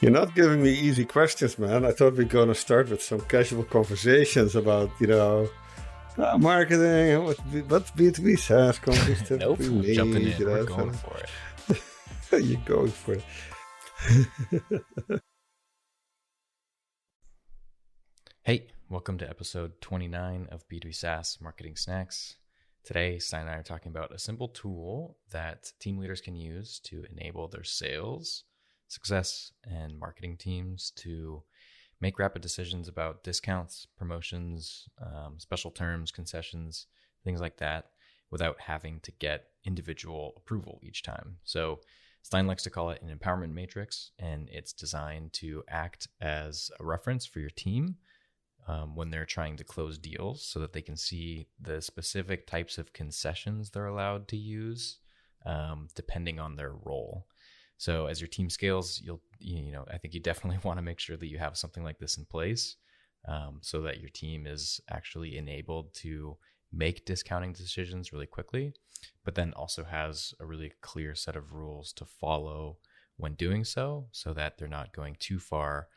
You're not giving me easy questions, man. I thought we are going to start with some casual conversations about, marketing, what B2B SaaS companies Nope, typically I'm jumping need, in. We're going for it. You're going for it. Hey, welcome to episode 29 of B2B SaaS Marketing Snacks. Today, Stein and I are talking about a simple tool that team leaders can use to enable their sales, success, and marketing teams to make rapid decisions about discounts, promotions, special terms, concessions, things like that, without having to get individual approval each time. So Stein likes to call it an empowerment matrix, and it's designed to act as a reference for your team when they're trying to close deals, so that they can see the specific types of concessions they're allowed to use depending on their role. So as your team scales, I think you definitely want to make sure that you have something like this in place so that your team is actually enabled to make discounting decisions really quickly, but then also has a really clear set of rules to follow when doing so that they're not going too far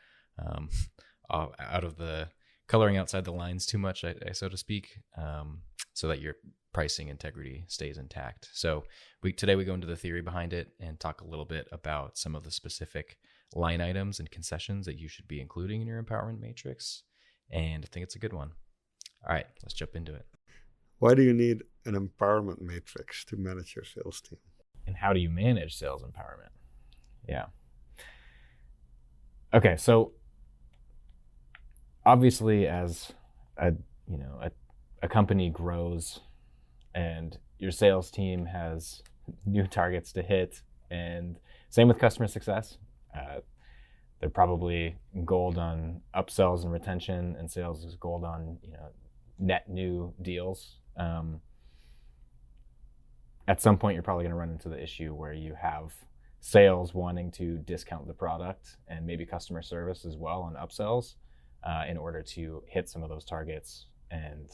out of the coloring outside the lines too much, so to speak, so that your pricing integrity stays intact. So today we go into the theory behind it and talk a little bit about some of the specific line items and concessions that you should be including in your empowerment matrix. And I think it's a good one. All right, let's jump into it. Why do you need an empowerment matrix to manage your sales team? And how do you manage sales empowerment? Yeah. Okay, so obviously as a company grows and your sales team has new targets to hit, and same with customer success, they're probably gold on upsells and retention, and sales is gold on net new deals. At some point, you're probably going to run into the issue where you have sales wanting to discount the product and maybe customer service as well on upsells in order to hit some of those targets. And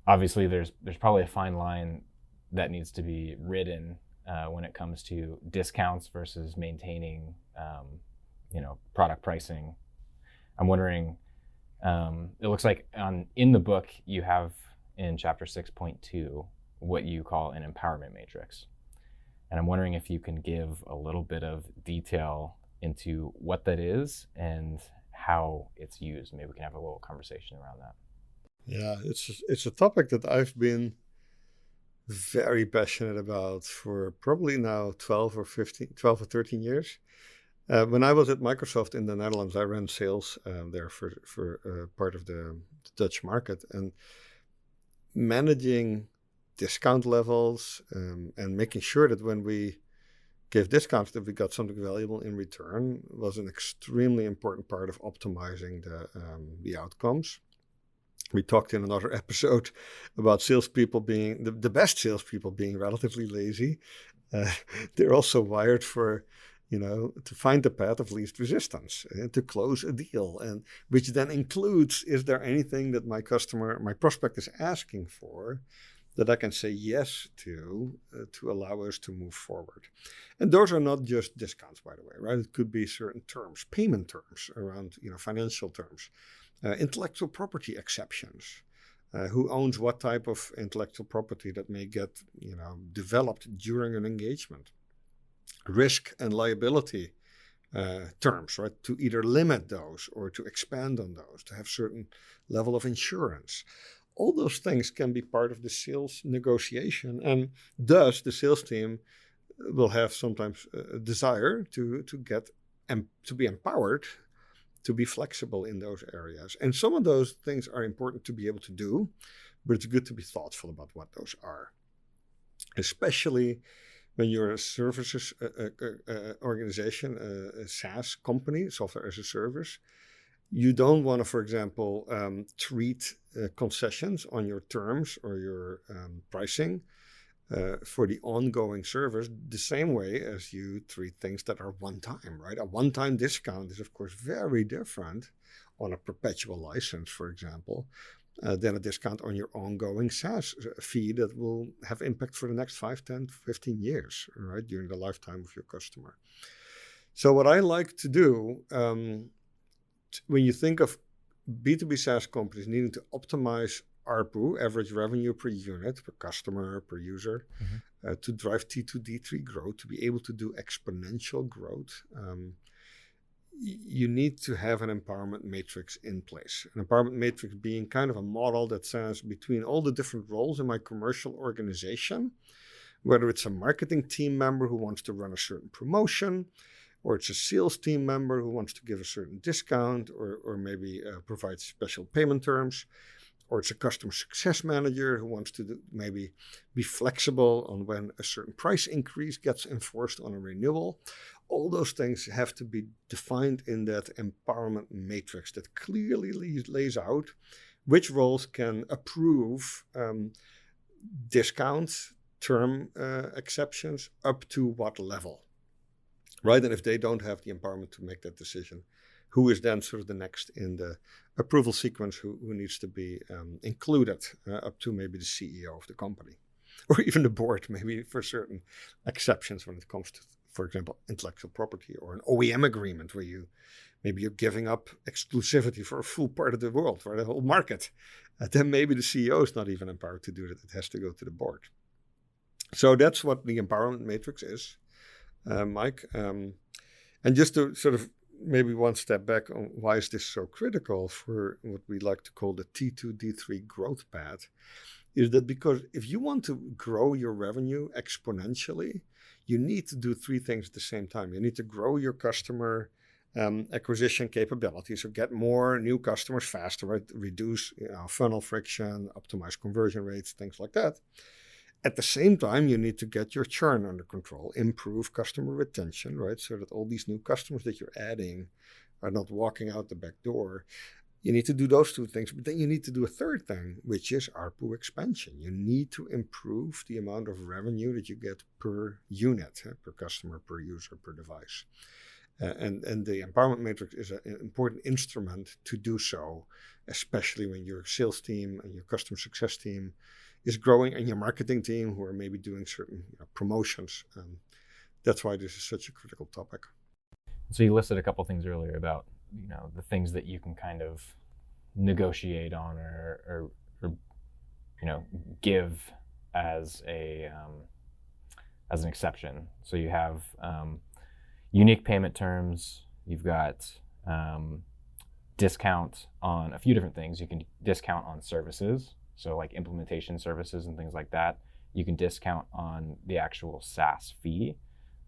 obviously, there's probably a fine line that needs to be ridden when it comes to discounts versus maintaining, product pricing. I'm wondering. It looks like in the book you have in chapter 6.2 what you call an empowerment matrix. And I'm wondering if you can give a little bit of detail into what that is and how it's used. Maybe we can have a little conversation around that. Yeah, it's a topic that I've been very passionate about for probably now 12 or 13 years. When I was at Microsoft in the Netherlands, I ran sales there for part of the Dutch market, and managing discount levels and making sure that when we gave discounts that we got something valuable in return was an extremely important part of optimizing the outcomes. We talked in another episode about salespeople being the best salespeople being relatively lazy. They're also wired for to find the path of least resistance and to close a deal, and which then includes, is there anything that my prospect is asking for that I can say yes to allow us to move forward? And those are not just discounts, by the way, right? It could be certain terms, payment terms around, financial terms, intellectual property exceptions, who owns what type of intellectual property that may get, developed during an engagement. Risk and liability terms, right? To either limit those or to expand on those, to have certain level of insurance. All those things can be part of the sales negotiation, and thus the sales team will have sometimes a desire to get to be empowered, to be flexible in those areas. And some of those things are important to be able to do, but it's good to be thoughtful about what those are, especially when you're a services organization, a SaaS company, software as a service. You don't want to, for example, treat concessions on your terms or your pricing for the ongoing service the same way as you treat things that are one time, right? A one-time discount is, of course, very different on a perpetual license, for example, than a discount on your ongoing SaaS fee that will have impact for the next 5, 10, 15 years, right, during the lifetime of your customer. So what I like to do, when you think of B2B SaaS companies needing to optimize ARPU, average revenue per unit, per customer, per user, to drive T2, D3 growth, to be able to do exponential growth, you need to have an empowerment matrix in place. An empowerment matrix being kind of a model that says between all the different roles in my commercial organization, whether it's a marketing team member who wants to run a certain promotion, or it's a sales team member who wants to give a certain discount or maybe provide special payment terms, or it's a customer success manager who wants to maybe be flexible on when a certain price increase gets enforced on a renewal. All those things have to be defined in that empowerment matrix that clearly lays out which roles can approve discounts, term exceptions, up to what level. Right, and if they don't have the empowerment to make that decision, who is then sort of the next in the approval sequence who needs to be included up to maybe the CEO of the company, or even the board, maybe for certain exceptions when it comes to, for example, intellectual property or an OEM agreement where you're giving up exclusivity for a full part of the world, for the whole market. Then maybe the CEO is not even empowered to do that. It has to go to the board. So that's what the empowerment matrix is. Mike. And just to sort of maybe one step back on why is this so critical for what we like to call the T2, D3 growth path, is that because if you want to grow your revenue exponentially, you need to do three things at the same time. You need to grow your customer acquisition capabilities, so get more new customers faster, right? Reduce funnel friction, optimize conversion rates, things like that. At the same time, you need to get your churn under control, improve customer retention, right? So that all these new customers that you're adding are not walking out the back door. You need to do those two things, but then you need to do a third thing, which is ARPU expansion. You need to improve the amount of revenue that you get per unit, per customer, per user, per device. And the empowerment matrix is an important instrument to do so, especially when your sales team and your customer success team is growing, and your marketing team who are maybe doing certain promotions. That's why this is such a critical topic. So you listed a couple things earlier about the things that you can kind of negotiate on or give as an exception. So you have unique payment terms. You've got discount on a few different things. You can discount on services. So like implementation services and things like that. You can discount on the actual SaaS fee.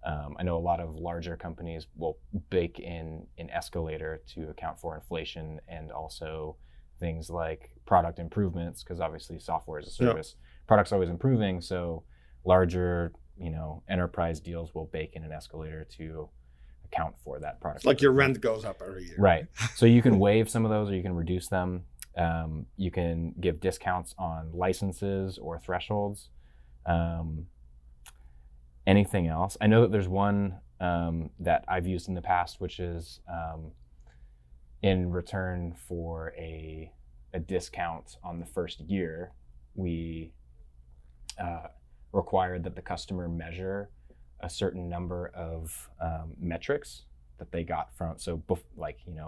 I know a lot of larger companies will bake in an escalator to account for inflation and also things like product improvements, because obviously software as a service. Product's always improving, so larger enterprise deals will bake in an escalator to account for that product. It's like your rent goes up every year. Right. So you can waive some of those or you can reduce them. You can give discounts on licenses or thresholds. Anything else? I know that there's one that I've used in the past, which is in return for a discount on the first year, we required that the customer measure a certain number of metrics that they got from,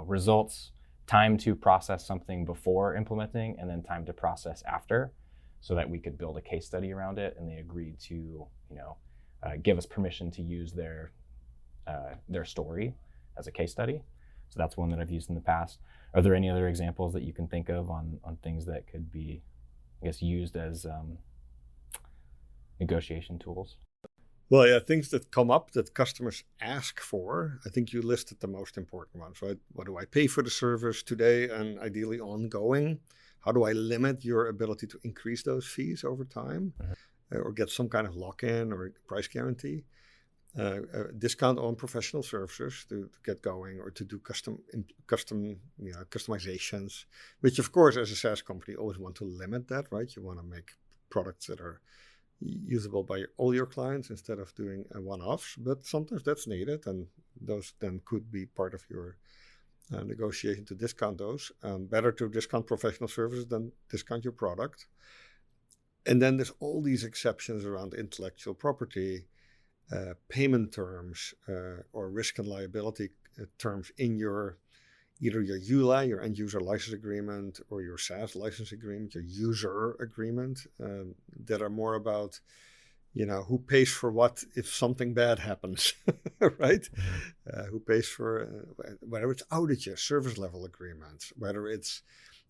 results, time to process something before implementing, and then time to process after, so that we could build a case study around it. And they agreed to, give us permission to use their story as a case study. So that's one that I've used in the past. Are there any other examples that you can think of on things that could be, used as negotiation tools? Well, yeah, things that come up that customers ask for. I think you listed the most important ones, right? What do I pay for the service today and ideally ongoing? How do I limit your ability to increase those fees over time, or get some kind of lock-in or price guarantee? A discount on professional services to get going, or to do customizations, which of course as a SaaS company always want to limit that, right? You want to make products that are usable by all your clients instead of doing one-offs, but sometimes that's needed, and those then could be part of your negotiation to discount those. Better to discount professional services than discount your product. And then there's all these exceptions around intellectual property. payment terms or risk and liability terms in your either your EULA, your end user license agreement, or your SaaS license agreement, your user agreement, that are more about, who pays for what if something bad happens, right? Who pays for whether it's outages, service level agreements, whether it's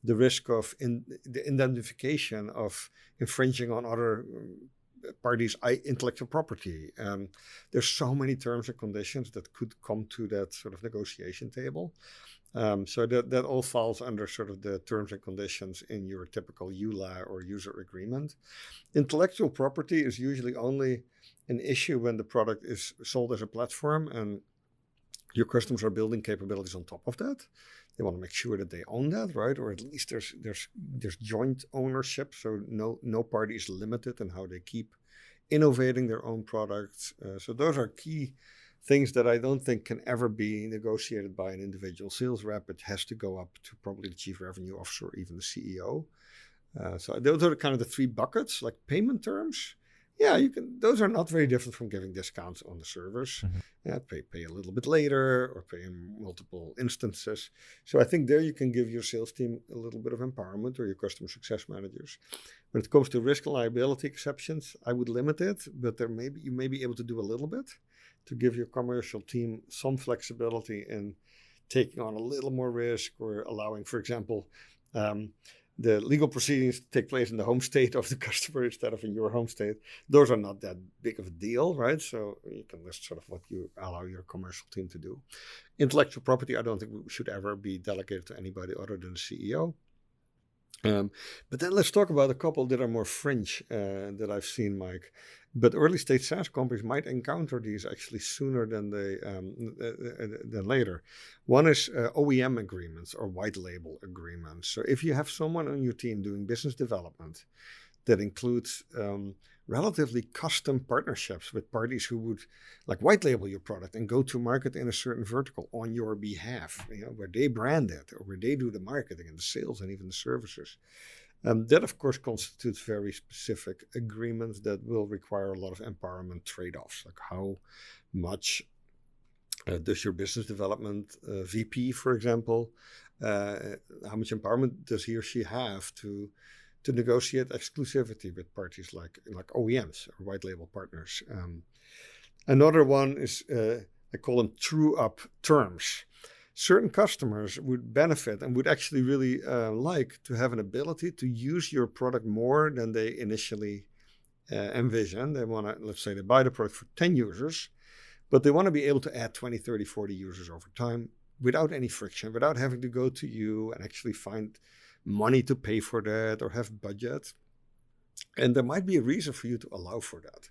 the risk of the indemnification of infringing on other parties' intellectual property. There's so many terms and conditions that could come to that sort of negotiation table. So that all falls under sort of the terms and conditions in your typical EULA or user agreement. Intellectual property is usually only an issue when the product is sold as a platform and your customers are building capabilities on top of that. They want to make sure that they own that, right? Or at least there's joint ownership, so no party is limited in how they keep innovating their own products. So those are key things that I don't think can ever be negotiated by an individual sales rep. It has to go up to probably the chief revenue officer or even the CEO. So those are kind of the three buckets, like payment terms. Yeah, those are not very different from giving discounts on the servers. Yeah, pay a little bit later or pay in multiple instances. So I think there you can give your sales team a little bit of empowerment or your customer success managers. When it comes to risk and liability exceptions, I would limit it, but you may be able to do a little bit to give your commercial team some flexibility in taking on a little more risk or allowing, for example, the legal proceedings to take place in the home state of the customer instead of in your home state. Those are not that big of a deal, right? So you can list sort of what you allow your commercial team to do. Intellectual property, I don't think should ever be delegated to anybody other than the CEO. But then let's talk about a couple that are more fringe that I've seen, Mike. But early stage SaaS companies might encounter these actually sooner than than later. One is OEM agreements or white label agreements. So if you have someone on your team doing business development that includes relatively custom partnerships with parties who would like white label your product and go to market in a certain vertical on your behalf, where they brand it or where they do the marketing and the sales and even the services. That, of course, constitutes very specific agreements that will require a lot of empowerment trade-offs, like how much does your business development VP, for example, how much empowerment does he or she have to negotiate exclusivity with parties like OEMs or white label partners. Another one is, I call them true up terms. Certain customers would benefit and would actually really like to have an ability to use your product more than they initially envision. They want to, let's say they buy the product for 10 users, but they want to be able to add 20, 30, 40 users over time without any friction, without having to go to you and actually find money to pay for that or have budget. And there might be a reason for you to allow for that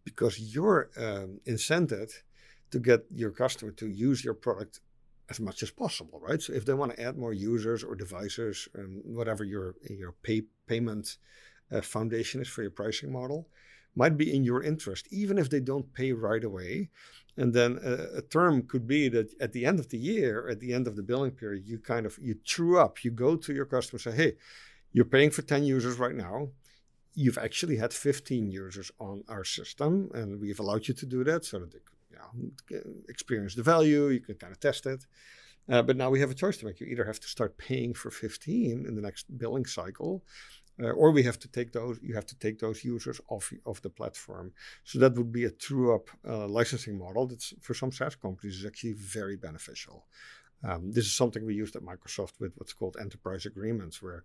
because you're incented to get your customer to use your product as much as possible, right? So if they want to add more users or devices and whatever your payment foundation is for your pricing model, might be in your interest, even if they don't pay right away. And then a term could be that at the end of the year, at the end of the billing period, you true up, you go to your customer and say, hey, you're paying for 10 users right now. You've actually had 15 users on our system and we've allowed you to do that so that they can experience the value, you can kind of test it. But now we have a choice to make. You either have to start paying for 15 in the next billing cycle, or you have to take those users off the platform. So that would be a true up licensing model that's for some SaaS companies is actually very beneficial. This is something we used at Microsoft with what's called enterprise agreements, where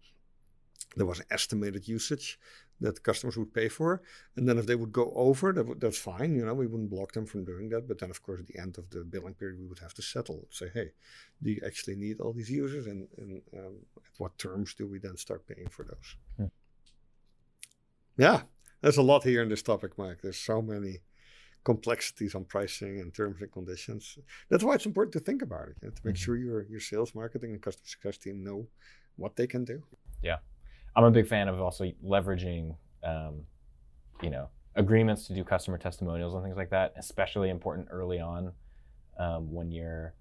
there was an estimated usage that customers would pay for. And then if they would go over, that's fine. We wouldn't block them from doing that. But then, of course, at the end of the billing period, we would have to settle. Say, hey, do you actually need all these users? And at what terms do we then start paying for those? Yeah, there's a lot here in this topic, Mike. There's so many complexities on pricing and terms and conditions. That's why it's important to think about it, to make sure your sales, marketing, and customer success team know what they can do. Yeah. I'm a big fan of also leveraging, agreements to do customer testimonials and things like that. Especially important early on when you're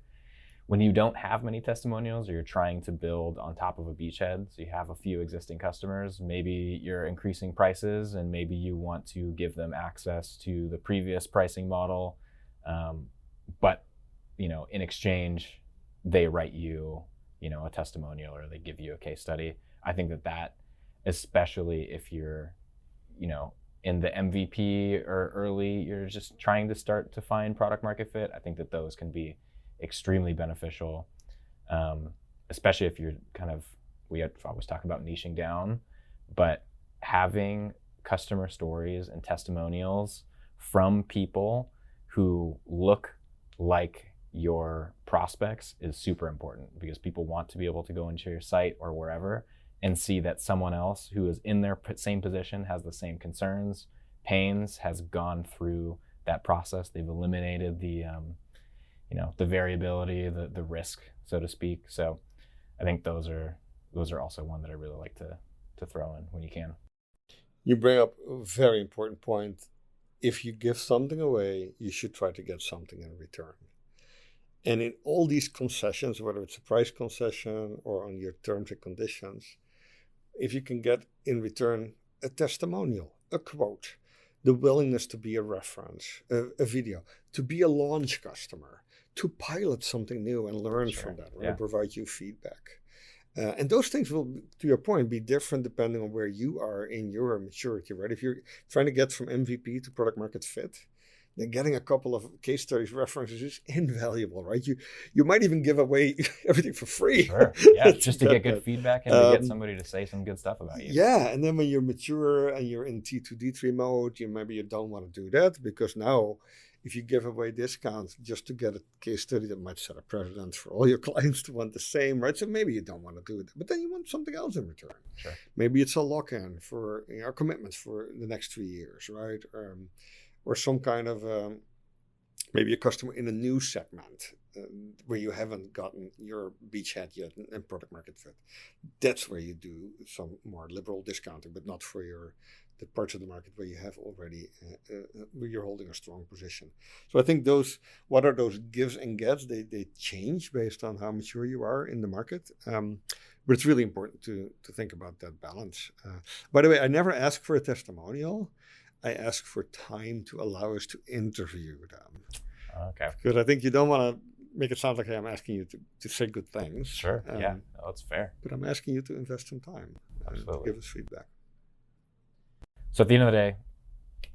when you don't have many testimonials, or you're trying to build on top of a beachhead, so you have a few existing customers, maybe you're increasing prices and maybe you want to give them access to the previous pricing model, but in exchange they write you a testimonial, or they give you a case study. I think that especially if you're in the MVP or early, you're just trying to start to find product market fit, I think that those can be extremely beneficial, especially if you're we always talk about niching down, but having customer stories and testimonials from people who look like your prospects is super important, because people want to be able to go into your site or wherever and see that someone else who is in their same position, has the same concerns, pains, has gone through that process. They've eliminated the variability, the risk, so to speak. So I think those are also one that I really like to throw in when you can. You bring up a very important point. If you give something away, you should try to get something in return. And in all these concessions, whether it's a price concession or on your terms and conditions, if you can get in return a testimonial, a quote, the willingness to be a reference, a video, to be a launch customer, to pilot something new and learn from that, right? Yeah. Provide you feedback. And those things will, to your point, be different depending on where you are in your maturity, right? If you're trying to get from MVP to product market fit, then getting a couple of case studies, references is invaluable, right? You might even give away everything for free. Sure, yeah, just to get good feedback and to get somebody to say some good stuff about you. Yeah, and then when you're mature and you're in T2, D3 mode, maybe you don't want to do that, because now if you give away discounts just to get a case study, that might set a precedent for all your clients to want the same, right? So maybe you don't want to do it, but then you want something else in return. Sure. Maybe it's a lock-in for our commitments for the next 3 years, right? Or some kind of maybe a customer in a new segment where you haven't gotten your beachhead yet and product market fit. That's where you do some more liberal discounting, but not for the parts of the market where you have already where you're holding a strong position. So I think what are those gives and gets? They change based on how mature you are in the market. But it's really important to think about that balance. By the way, I never ask for a testimonial. I ask for time to allow us to interview them. Okay. Because I think you don't want to make it sound like, hey, I'm asking you to say good things. Sure. Yeah, that's fair. But I'm asking you to invest some time. Absolutely. To give us feedback. So at the end of the day,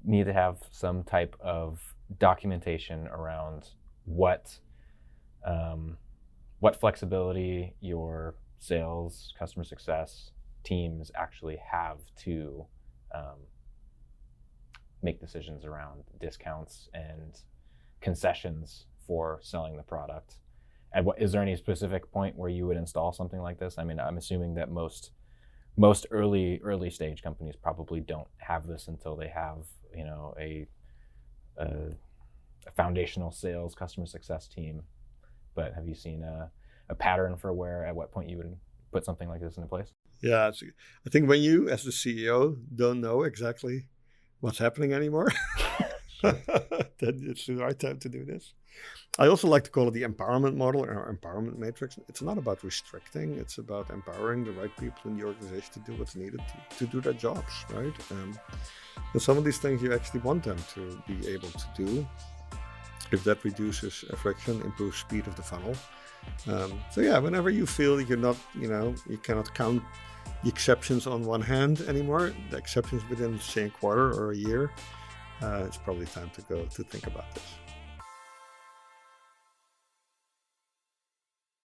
you need to have some type of documentation around what flexibility your sales, customer success teams actually have to make decisions around discounts and concessions for selling the product. And is there any specific point where you would install something like this? I mean, I'm assuming that most early stage companies probably don't have this until they have a foundational sales customer success team. But have you seen a pattern for at what point you would put something like this into place? Yeah, I think when you as the CEO don't know exactly what's happening anymore, then it's the right time to do this. I also like to call it the empowerment model or empowerment matrix. It's not about restricting, it's about empowering the right people in the organization to do what's needed to do their jobs, right? And some of these things you actually want them to be able to do. If that reduces friction, improves speed of the funnel. So yeah, whenever you feel you're not, you cannot count the exceptions on one hand anymore, the exceptions within, say, a quarter or a year, it's probably time to think about this.